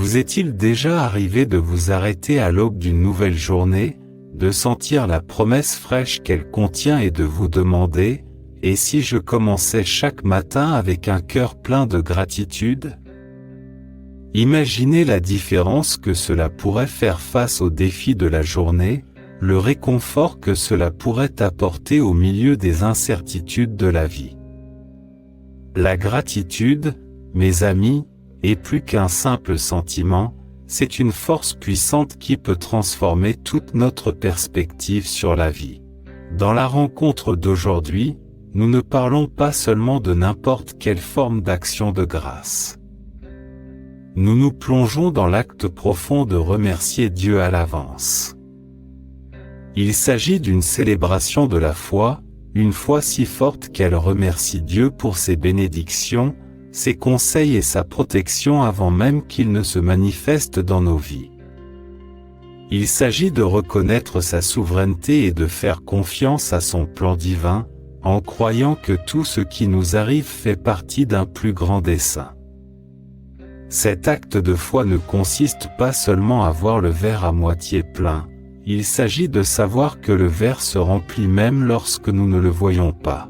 Vous est-il déjà arrivé de vous arrêter à l'aube d'une nouvelle journée, de sentir la promesse fraîche qu'elle contient et de vous demander « Et si je commençais chaque matin avec un cœur plein de gratitude ?» Imaginez la différence que cela pourrait faire face aux défis de la journée, le réconfort que cela pourrait apporter au milieu des incertitudes de la vie. La gratitude, mes amis, est plus qu'un simple sentiment, c'est une force puissante qui peut transformer toute notre perspective sur la vie. Dans la rencontre d'aujourd'hui, nous ne parlons pas seulement de n'importe quelle forme d'action de grâce. Nous nous plongeons dans l'acte profond de remercier Dieu à l'avance. Il s'agit d'une célébration de la foi, une foi si forte qu'elle remercie Dieu pour ses bénédictions, ses conseils et sa protection avant même qu'ils ne se manifestent dans nos vies. Il s'agit de reconnaître sa souveraineté et de faire confiance à son plan divin, en croyant que tout ce qui nous arrive fait partie d'un plus grand dessein. Cet acte de foi ne consiste pas seulement à voir le verre à moitié plein, il s'agit de savoir que le verre se remplit même lorsque nous ne le voyons pas.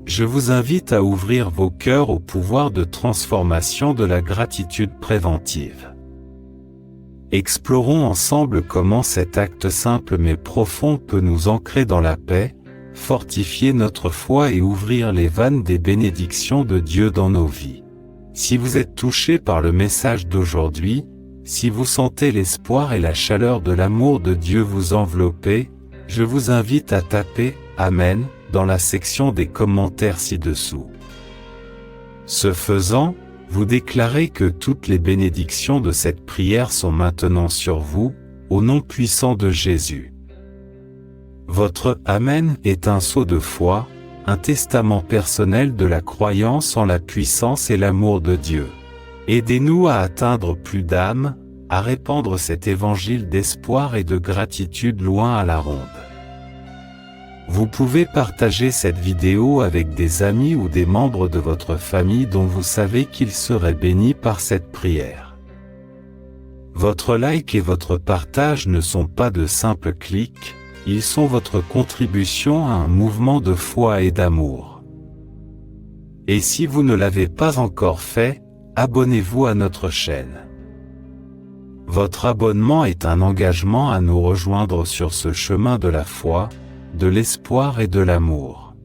Je vous invite à ouvrir vos cœurs au pouvoir de transformation de la gratitude préventive. Explorons ensemble comment cet acte simple mais profond peut nous ancrer dans la paix, fortifier notre foi et ouvrir les vannes des bénédictions de Dieu dans nos vies. Si vous êtes touché par le message d'aujourd'hui, si vous sentez l'espoir et la chaleur de l'amour de Dieu vous envelopper, je vous invite à taper « Amen » dans la section des commentaires ci-dessous. Ce faisant, vous déclarez que toutes les bénédictions de cette prière sont maintenant sur vous, au nom puissant de Jésus. Votre « Amen » est un sceau de foi, un testament personnel de la croyance en la puissance et l'amour de Dieu. Aidez-nous à atteindre plus d'âmes, à répandre cet évangile d'espoir et de gratitude loin à la ronde. Vous pouvez partager cette vidéo avec des amis ou des membres de votre famille dont vous savez qu'ils seraient bénis par cette prière. Votre like et votre partage ne sont pas de simples clics, ils sont votre contribution à un mouvement de foi et d'amour. Et si vous ne l'avez pas encore fait, abonnez-vous à notre chaîne. Votre abonnement est un engagement à nous rejoindre sur ce chemin de la foi, de l'espoir et de l'amour.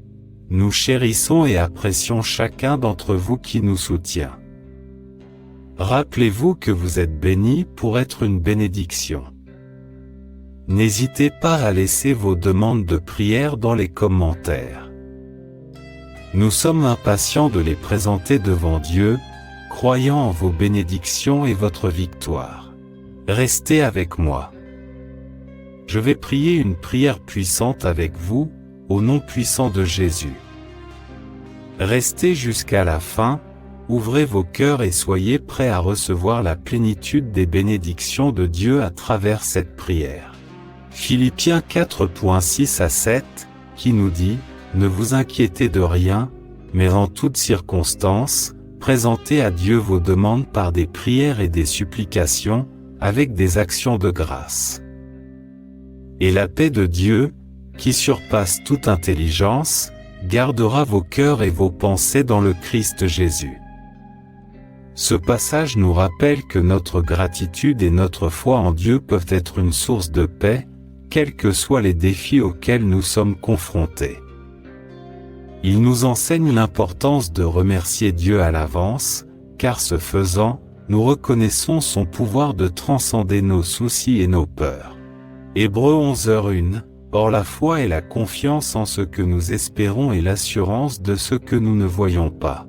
Nous chérissons et apprécions chacun d'entre vous qui nous soutient. Rappelez-vous que vous êtes bénis pour être une bénédiction. N'hésitez pas à laisser vos demandes de prière dans les commentaires. Nous sommes impatients de les présenter devant Dieu, croyant en vos bénédictions et votre victoire. Restez avec moi. Je vais prier une prière puissante avec vous, au nom puissant de Jésus. Restez jusqu'à la fin, ouvrez vos cœurs et soyez prêts à recevoir la plénitude des bénédictions de Dieu à travers cette prière. Philippiens 4.6 à 7, qui nous dit « Ne vous inquiétez de rien, mais en toutes circonstances, présentez à Dieu vos demandes par des prières et des supplications, avec des actions de grâce. Et la paix de Dieu, qui surpasse toute intelligence, gardera vos cœurs et vos pensées dans le Christ Jésus. » Ce passage nous rappelle que notre gratitude et notre foi en Dieu peuvent être une source de paix, quels que soient les défis auxquels nous sommes confrontés. Il nous enseigne l'importance de remercier Dieu à l'avance, car ce faisant, nous reconnaissons son pouvoir de transcender nos soucis et nos peurs. Hébreux 11h1. Or la foi est la confiance en ce que nous espérons et l'assurance de ce que nous ne voyons pas.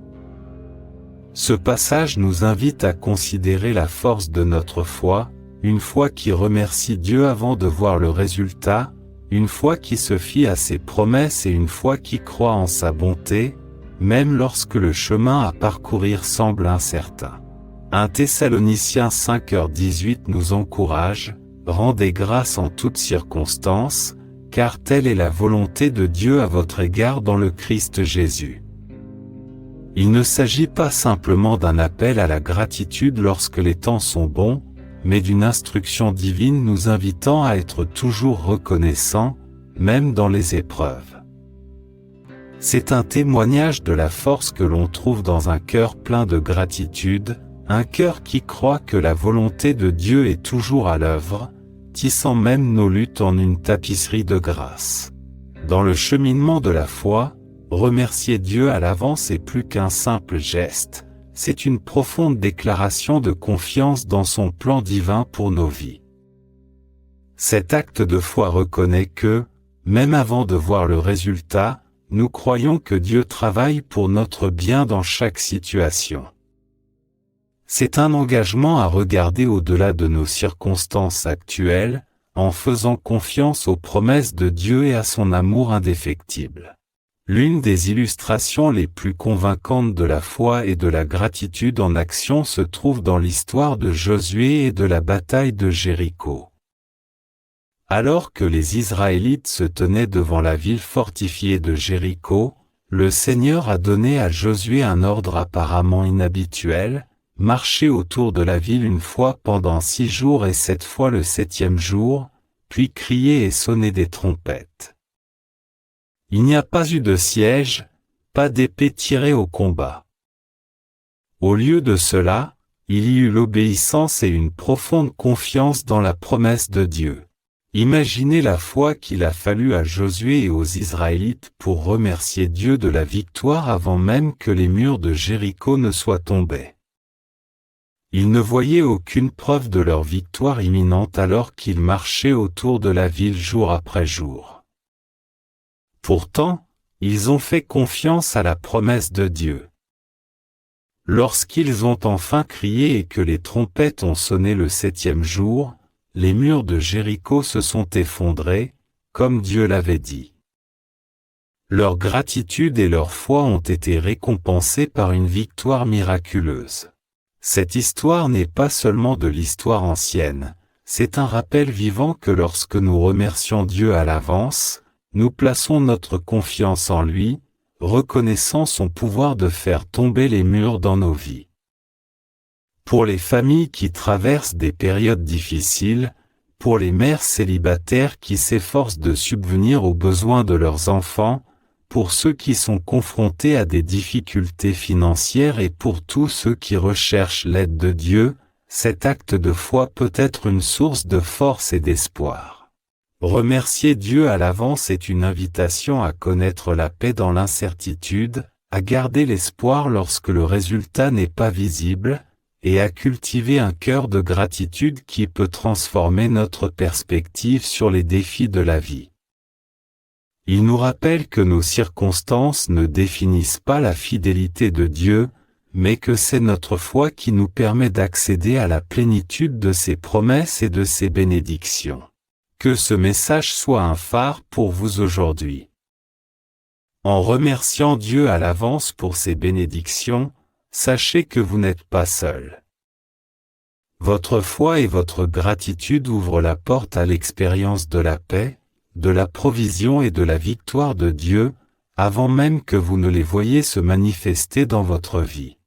Ce passage nous invite à considérer la force de notre foi, une foi qui remercie Dieu avant de voir le résultat, une foi qui se fie à ses promesses et une foi qui croit en sa bonté, même lorsque le chemin à parcourir semble incertain. 1 Thessaloniciens 5h18 nous encourage, rendez grâce en toutes circonstances, car telle est la volonté de Dieu à votre égard dans le Christ Jésus. Il ne s'agit pas simplement d'un appel à la gratitude lorsque les temps sont bons, mais d'une instruction divine nous invitant à être toujours reconnaissants, même dans les épreuves. C'est un témoignage de la force que l'on trouve dans un cœur plein de gratitude, un cœur qui croit que la volonté de Dieu est toujours à l'œuvre, tissant même nos luttes en une tapisserie de grâce. Dans le cheminement de la foi, remercier Dieu à l'avance est plus qu'un simple geste, c'est une profonde déclaration de confiance dans son plan divin pour nos vies. Cet acte de foi reconnaît que, même avant de voir le résultat, nous croyons que Dieu travaille pour notre bien dans chaque situation. C'est un engagement à regarder au-delà de nos circonstances actuelles, en faisant confiance aux promesses de Dieu et à son amour indéfectible. L'une des illustrations les plus convaincantes de la foi et de la gratitude en action se trouve dans l'histoire de Josué et de la bataille de Jéricho. Alors que les Israélites se tenaient devant la ville fortifiée de Jéricho, le Seigneur a donné à Josué un ordre apparemment inhabituel, marcher autour de la ville une fois pendant 6 jours et 7 fois le 7e jour, puis crier et sonner des trompettes. Il n'y a pas eu de siège, pas d'épée tirée au combat. Au lieu de cela, il y eut l'obéissance et une profonde confiance dans la promesse de Dieu. Imaginez la foi qu'il a fallu à Josué et aux Israélites pour remercier Dieu de la victoire avant même que les murs de Jéricho ne soient tombés. Ils ne voyaient aucune preuve de leur victoire imminente alors qu'ils marchaient autour de la ville jour après jour. Pourtant, ils ont fait confiance à la promesse de Dieu. Lorsqu'ils ont enfin crié et que les trompettes ont sonné le 7e jour, les murs de Jéricho se sont effondrés, comme Dieu l'avait dit. Leur gratitude et leur foi ont été récompensées par une victoire miraculeuse. Cette histoire n'est pas seulement de l'histoire ancienne, c'est un rappel vivant que lorsque nous remercions Dieu à l'avance, nous plaçons notre confiance en lui, reconnaissant son pouvoir de faire tomber les murs dans nos vies. Pour les familles qui traversent des périodes difficiles, pour les mères célibataires qui s'efforcent de subvenir aux besoins de leurs enfants, pour ceux qui sont confrontés à des difficultés financières et pour tous ceux qui recherchent l'aide de Dieu, cet acte de foi peut être une source de force et d'espoir. Remercier Dieu à l'avance est une invitation à connaître la paix dans l'incertitude, à garder l'espoir lorsque le résultat n'est pas visible, et à cultiver un cœur de gratitude qui peut transformer notre perspective sur les défis de la vie. Il nous rappelle que nos circonstances ne définissent pas la fidélité de Dieu, mais que c'est notre foi qui nous permet d'accéder à la plénitude de ses promesses et de ses bénédictions. Que ce message soit un phare pour vous aujourd'hui. En remerciant Dieu à l'avance pour ses bénédictions, sachez que vous n'êtes pas seul. Votre foi et votre gratitude ouvrent la porte à l'expérience de la paix, de la provision et de la victoire de Dieu, avant même que vous ne les voyiez se manifester dans votre vie.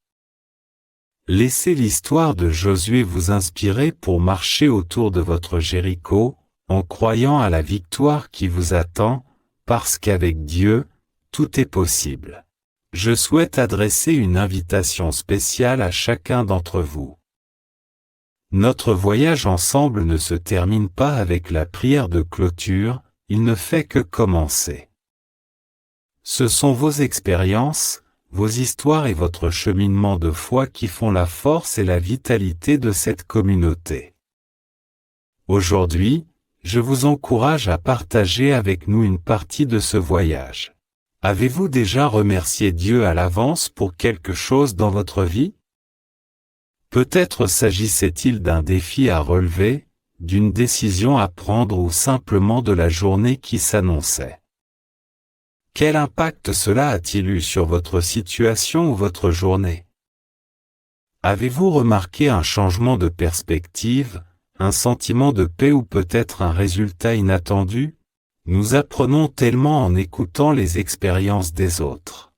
Laissez l'histoire de Josué vous inspirer pour marcher autour de votre Jéricho, en croyant à la victoire qui vous attend, parce qu'avec Dieu, tout est possible. Je souhaite adresser une invitation spéciale à chacun d'entre vous. Notre voyage ensemble ne se termine pas avec la prière de clôture, il ne fait que commencer. Ce sont vos expériences, vos histoires et votre cheminement de foi qui font la force et la vitalité de cette communauté. Aujourd'hui, je vous encourage à partager avec nous une partie de ce voyage. Avez-vous déjà remercié Dieu à l'avance pour quelque chose dans votre vie? Peut-être s'agissait-il d'un défi à relever, d'une décision à prendre ou simplement de la journée qui s'annonçait. Quel impact cela a-t-il eu sur votre situation ou votre journée? Avez-vous remarqué un changement de perspective, un sentiment de paix ou peut-être un résultat inattendu? Nous apprenons tellement en écoutant les expériences des autres.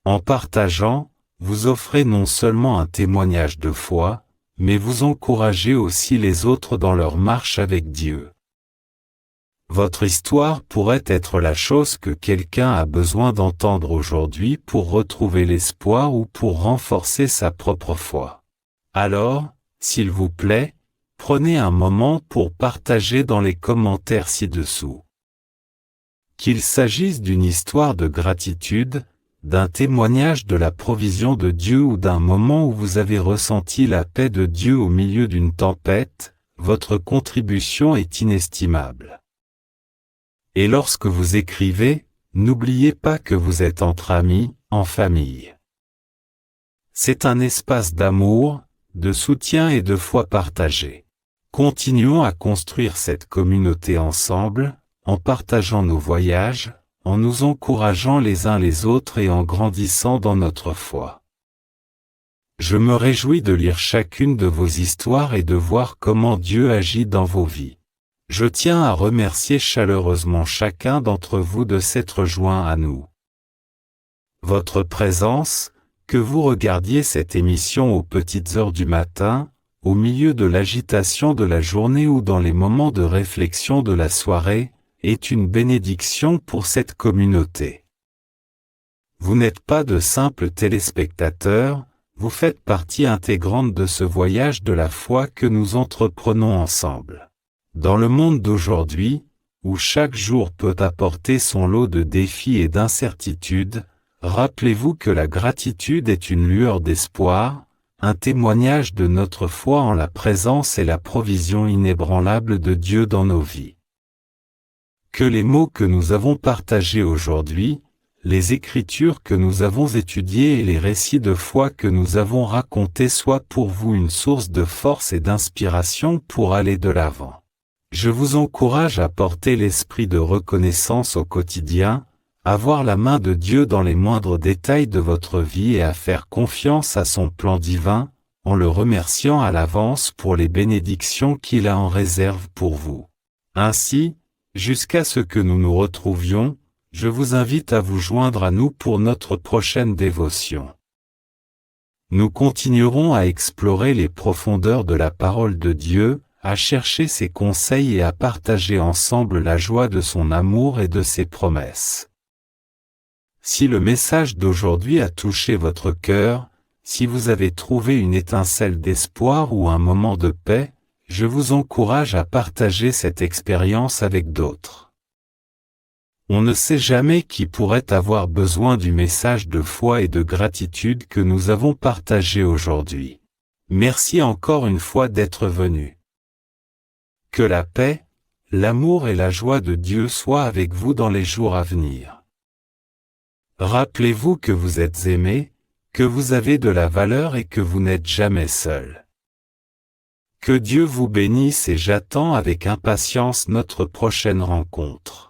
En partageant, vous offrez non seulement un témoignage de foi, mais vous encouragez aussi les autres dans leur marche avec Dieu. Votre histoire pourrait être la chose que quelqu'un a besoin d'entendre aujourd'hui pour retrouver l'espoir ou pour renforcer sa propre foi. Alors, s'il vous plaît, prenez un moment pour partager dans les commentaires ci-dessous. Qu'il s'agisse d'une histoire de gratitude, d'un témoignage de la provision de Dieu ou d'un moment où vous avez ressenti la paix de Dieu au milieu d'une tempête, votre contribution est inestimable. Et lorsque vous écrivez, n'oubliez pas que vous êtes entre amis, en famille. C'est un espace d'amour, de soutien et de foi partagée. Continuons à construire cette communauté ensemble, en partageant nos voyages, en nous encourageant les uns les autres et en grandissant dans notre foi. Je me réjouis de lire chacune de vos histoires et de voir comment Dieu agit dans vos vies. Je tiens à remercier chaleureusement chacun d'entre vous de s'être joint à nous. Votre présence, que vous regardiez cette émission aux petites heures du matin, au milieu de l'agitation de la journée ou dans les moments de réflexion de la soirée, est une bénédiction pour cette communauté. Vous n'êtes pas de simples téléspectateurs, vous faites partie intégrante de ce voyage de la foi que nous entreprenons ensemble. Dans le monde d'aujourd'hui, où chaque jour peut apporter son lot de défis et d'incertitudes, rappelez-vous que la gratitude est une lueur d'espoir, un témoignage de notre foi en la présence et la provision inébranlable de Dieu dans nos vies. Que les mots que nous avons partagés aujourd'hui, les écritures que nous avons étudiées et les récits de foi que nous avons racontés soient pour vous une source de force et d'inspiration pour aller de l'avant. Je vous encourage à porter l'esprit de reconnaissance au quotidien, à voir la main de Dieu dans les moindres détails de votre vie et à faire confiance à son plan divin, en le remerciant à l'avance pour les bénédictions qu'il a en réserve pour vous. Ainsi, jusqu'à ce que nous nous retrouvions, je vous invite à vous joindre à nous pour notre prochaine dévotion. Nous continuerons à explorer les profondeurs de la parole de Dieu, à chercher ses conseils et à partager ensemble la joie de son amour et de ses promesses. Si le message d'aujourd'hui a touché votre cœur, si vous avez trouvé une étincelle d'espoir ou un moment de paix, je vous encourage à partager cette expérience avec d'autres. On ne sait jamais qui pourrait avoir besoin du message de foi et de gratitude que nous avons partagé aujourd'hui. Merci encore une fois d'être venu. Que la paix, l'amour et la joie de Dieu soient avec vous dans les jours à venir. Rappelez-vous que vous êtes aimés, que vous avez de la valeur et que vous n'êtes jamais seul. Que Dieu vous bénisse et j'attends avec impatience notre prochaine rencontre.